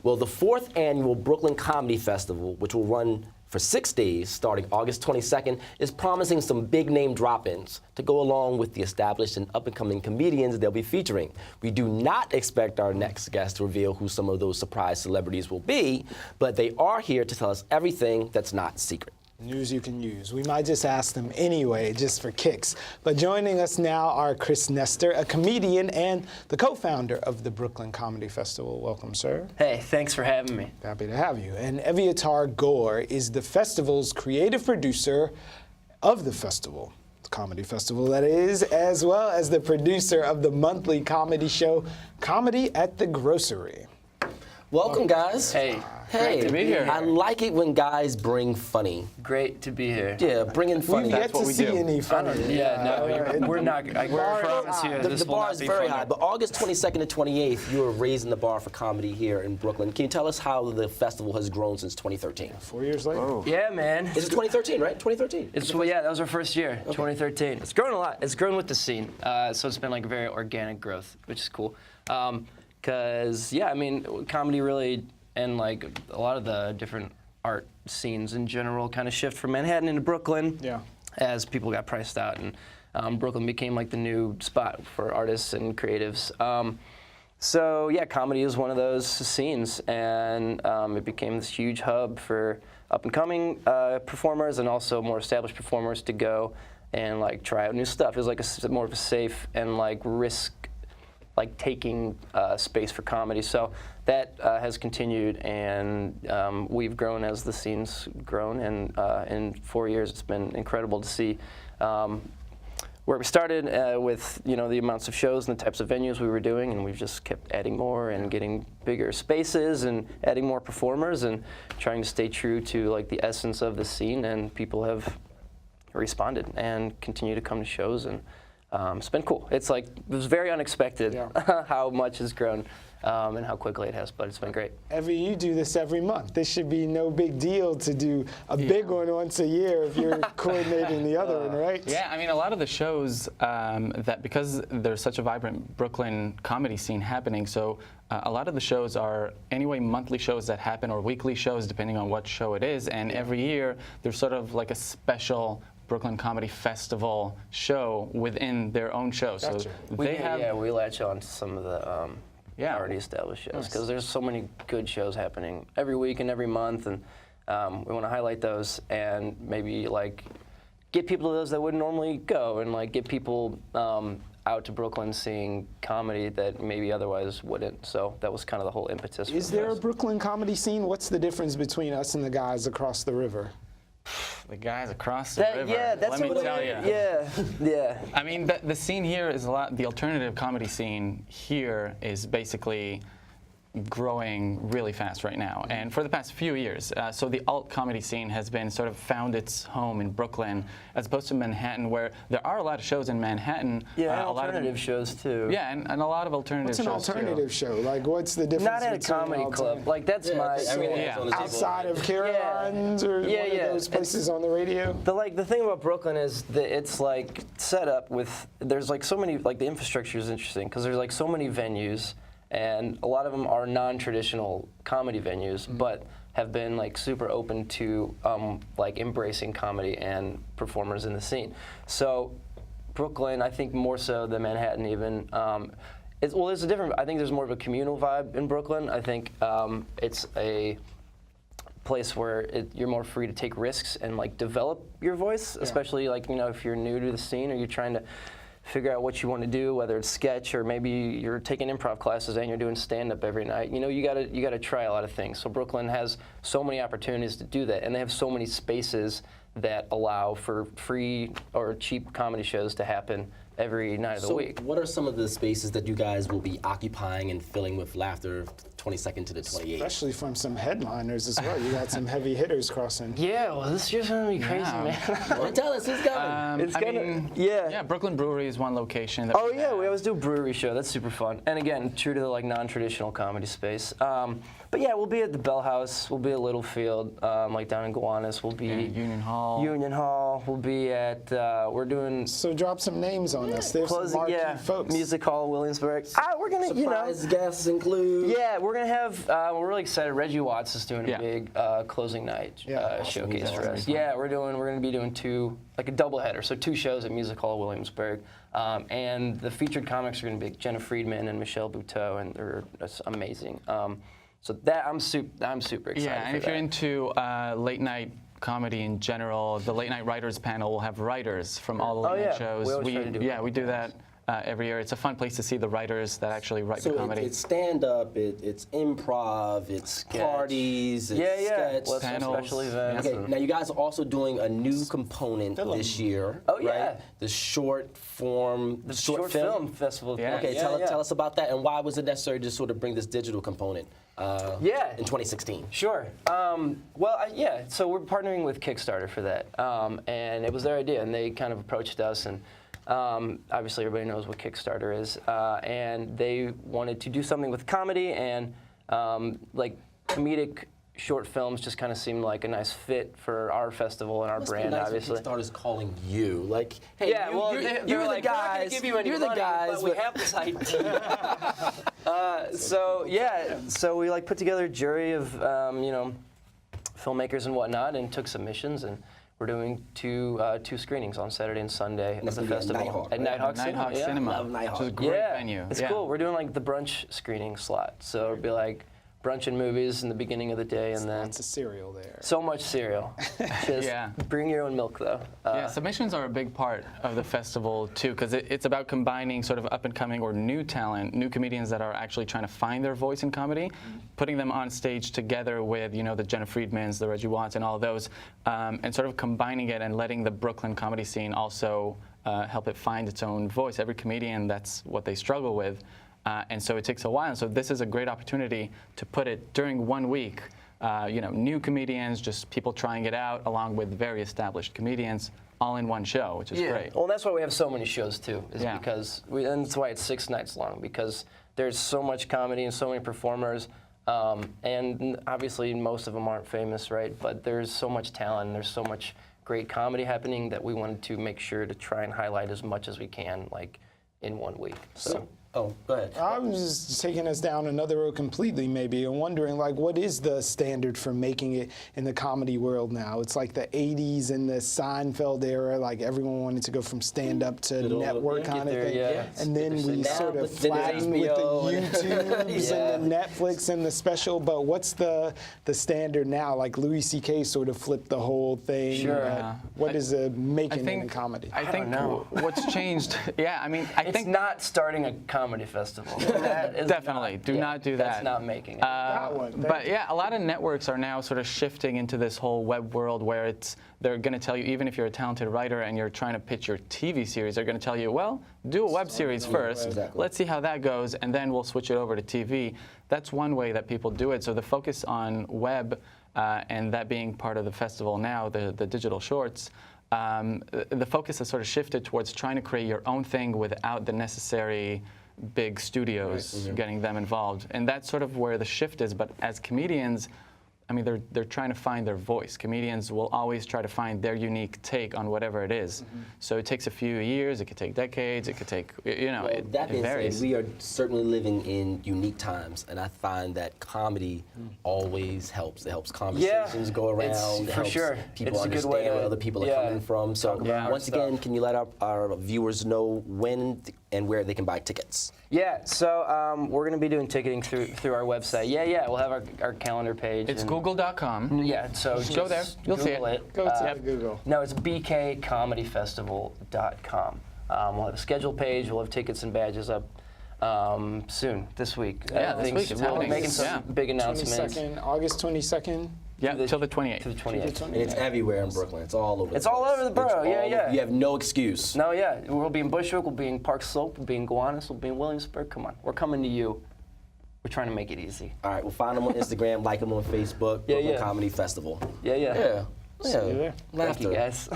Well, the 4th annual Brooklyn Comedy Festival, which will run for 6 days starting August 22nd, is promising some big name drop-ins to go along with the established and up-and-coming comedians they'll be featuring. We do not expect our next guest to reveal who some of those surprise celebrities will be, but they are here to tell us everything that's not secret. News you can use. We might just ask them anyway, just for kicks. But joining us now are Chris Nestor, a comedian and the co-founder of the Brooklyn Comedy Festival. Welcome, sir. Hey, thanks for having me. Happy to have you. And Evyatar Gour is the festival's creative producer of the festival, the comedy festival that is, as well as the producer of the monthly comedy show, Comedy at the Grocery. Welcome, guys. Hey, Hey, great to be here. I like it when guys bring funny. Great to be here. Yeah, bringing funny. We've yet to see any funny. We're not. I promise you, The this will bar not is be very funny. high, but August 22nd and 28th, you are raising the bar for comedy here in Brooklyn. Can you tell us how the festival has grown since 2013? 4 years later. Oh. Yeah, man. Is it 2013, right? 2013. Yeah, that was our first year, 2013. It's grown a lot. It's grown with the scene, so it's been like very organic growth, which is cool. Because yeah, I mean, comedy really, and like a lot of the different art scenes in general, kind of shift from Manhattan into Brooklyn. Yeah. As people got priced out, and Brooklyn became like the new spot for artists and creatives. So yeah, comedy is one of those scenes, and it became this huge hub for up-and-coming performers and also more established performers to go and like try out new stuff. It was like more of a safe and like taking space for comedy. So that has continued, and we've grown as the scene's grown, and in 4 years it's been incredible to see where we started with the amounts of shows and the types of venues we were doing, and we've just kept adding more and getting bigger spaces and adding more performers and trying to stay true to like the essence of the scene, and people have responded and continue to come to shows, and it's been cool. It was very unexpected how much has grown and how quickly it has, but it's been great. You do this every month. This should be no big deal to do a big one once a year if you're coordinating the other one, right? Yeah, I mean, a lot of the shows that, because there's such a vibrant Brooklyn comedy scene happening, so a lot of the shows are anyway monthly shows that happen, or weekly shows depending on what show it is, and every year there's sort of like a special Brooklyn Comedy Festival show within their own show. Gotcha. So we latch on to some of the already established shows, because there's so many good shows happening every week and every month, and we want to highlight those and maybe like get people to those that wouldn't normally go, and like get people out to Brooklyn seeing comedy that maybe otherwise wouldn't. So that was kind of the whole impetus. Is there a Brooklyn comedy scene? What's the difference between us and the guys across the river? The guys across the river. Yeah, that's let me tell you. Yeah. I mean, the scene here is a lot. The alternative comedy scene here is basically growing really fast right now, and for the past few years. So the alt comedy scene has been sort of found its home in Brooklyn, as opposed to Manhattan, where there are a lot of shows in Manhattan. Yeah, and alternative shows too. Yeah, and a lot of alternative shows. What's an alternative show? Like, what's the difference? Not at a comedy club. Like, that's outside of Caroline's or one of those places on the radio. The thing about Brooklyn is that it's like set up with, there's like so many, like the infrastructure is interesting because there's like so many venues, and a lot of them are non-traditional comedy venues, but have been like super open to like embracing comedy and performers in the scene. So Brooklyn, I think more so than Manhattan even, there's a different, I think there's more of a communal vibe in Brooklyn. I think it's a place where you're more free to take risks and like develop your voice, especially like, if you're new to the scene or you're trying to figure out what you want to do, whether it's sketch or maybe you're taking improv classes and you're doing stand-up every night. You gotta try a lot of things. So Brooklyn has so many opportunities to do that, and they have so many spaces that allow for free or cheap comedy shows to happen every night of the week. What are some of the spaces that you guys will be occupying and filling with laughter 22nd to the 28th? Especially from some headliners as well. You got some heavy hitters crossing. Yeah, well, this year's gonna be crazy, man. Well, tell us who's coming. Yeah, Brooklyn Brewery is one location. That we always do a brewery show. That's super fun. And again, true to the like non-traditional comedy space. But yeah, we'll be at the Bell House. We'll be at Littlefield, like down in Gowanus. We'll be Union Hall. We'll be at. We're doing. So drop some names on us. There's some marquee folks. Music Hall, Williamsburg. We're gonna, Surprise guests include. Yeah, we're we're gonna have. We're really excited. Reggie Watts is doing a big closing night showcase for us. Yeah, we're gonna be doing two, like a doubleheader. So 2 shows at Music Hall Williamsburg, and the featured comics are gonna be Jenna Friedman and Michelle Buteau, and they're amazing. So that I'm super excited. Yeah, and if you're into late night comedy in general, the late night writers panel will have writers from all the late night shows. We do that every year. It's a fun place to see the writers that actually write the comedy. It's stand-up, it's improv, it's parties, it's sketch, panels, special events. Okay, now you guys are also doing a new component this year. Oh yeah, right? The short form, the short film festival. Yeah. Okay, tell us about that, and why was it necessary to sort of bring this digital component? In 2016. Sure. So we're partnering with Kickstarter for that, and it was their idea, and they kind of approached us, and obviously everybody knows what Kickstarter is, and they wanted to do something with comedy, and like comedic short films just kind of seemed like a nice fit for our festival and our brand, obviously. Kickstarter's calling you, like, hey, you're the guys. You're the guys. But we have this idea. So we like put together a jury of filmmakers and whatnot, and took submissions, and we're doing two screenings on Saturday and Sunday at the festival at Nighthawk Cinema. Love Nighthawk. Which is a great venue. It's cool. We're doing like the brunch screening slot, so it'll be like brunch and movies in the beginning of the day, and then lots of cereal there. So much cereal. Just bring your own milk, though. Submissions are a big part of the festival too, because it's about combining sort of up and coming or new talent, new comedians that are actually trying to find their voice in comedy, putting them on stage together with the Jenna Friedmans, the Reggie Watts, and all those, and sort of combining it and letting the Brooklyn comedy scene also help it find its own voice. Every comedian, that's what they struggle with. And so it takes a while. And so this is a great opportunity to put it during 1 week. New comedians, just people trying it out, along with very established comedians, all in one show, which is great. Well, that's why we have so many shows too. Because and that's why it's 6 nights long, because there's so much comedy and so many performers. And obviously most of them aren't famous, right? But there's so much talent, and there's so much great comedy happening that we wanted to make sure to try and highlight as much as we can, like in 1 week. So. Oh, go ahead. I was just taking us down another road completely, maybe, and wondering, like, what is the standard for making it in the comedy world now? It's like the 80s and the Seinfeld era, like everyone wanted to go from stand-up to network kind of thing. And then we sort of flattened with the YouTubes and the Netflix and the special, but what's the standard now? Like Louis C.K. sort of flipped the whole thing. Sure. What is making it in comedy? I think what's changed, it's not starting a comedy festival. Definitely. Do not do that. That's not making it. But a lot of networks are now sort of shifting into this whole web world where they're going to tell you, even if you're a talented writer and you're trying to pitch your TV series, they're going to tell you, well, do a web series first. Exactly. Let's see how that goes, and then we'll switch it over to TV. That's one way that people do it. So the focus on web and that being part of the festival now, the digital shorts, the focus has sort of shifted towards trying to create your own thing without the necessary big studios getting them involved. And that's sort of where the shift is. But as comedians, they're trying to find their voice. Comedians will always try to find their unique take on whatever it is. So it takes a few years, it could take decades, it could take, that being said, we are certainly living in unique times, and I find that comedy always helps. It helps conversations go around. It helps people understand where other people are coming from. So once again, can you let our viewers know when and where they can buy tickets? So we're going to be doing ticketing through our website. We'll have our calendar page. It's google.com. So just go there. You'll see it. Go to Google. No, it's bkcomedyfestival.com. We'll have a schedule page. We'll have tickets and badges up soon, this week. This week it's happening. Making some big announcements. August 22nd. Till the 28th. To the 28th. And it's everywhere in Brooklyn. It's all over. It's all over the borough. You have no excuse. No, we'll be in Bushwick. We'll be in Park Slope. We'll be in Gowanus. We'll be in Williamsburg. Come on, we're coming to you. We're trying to make it easy. All right, we'll find them on Instagram, like them on Facebook. Brooklyn Comedy Festival. Yeah. See you there. Thank you, guys.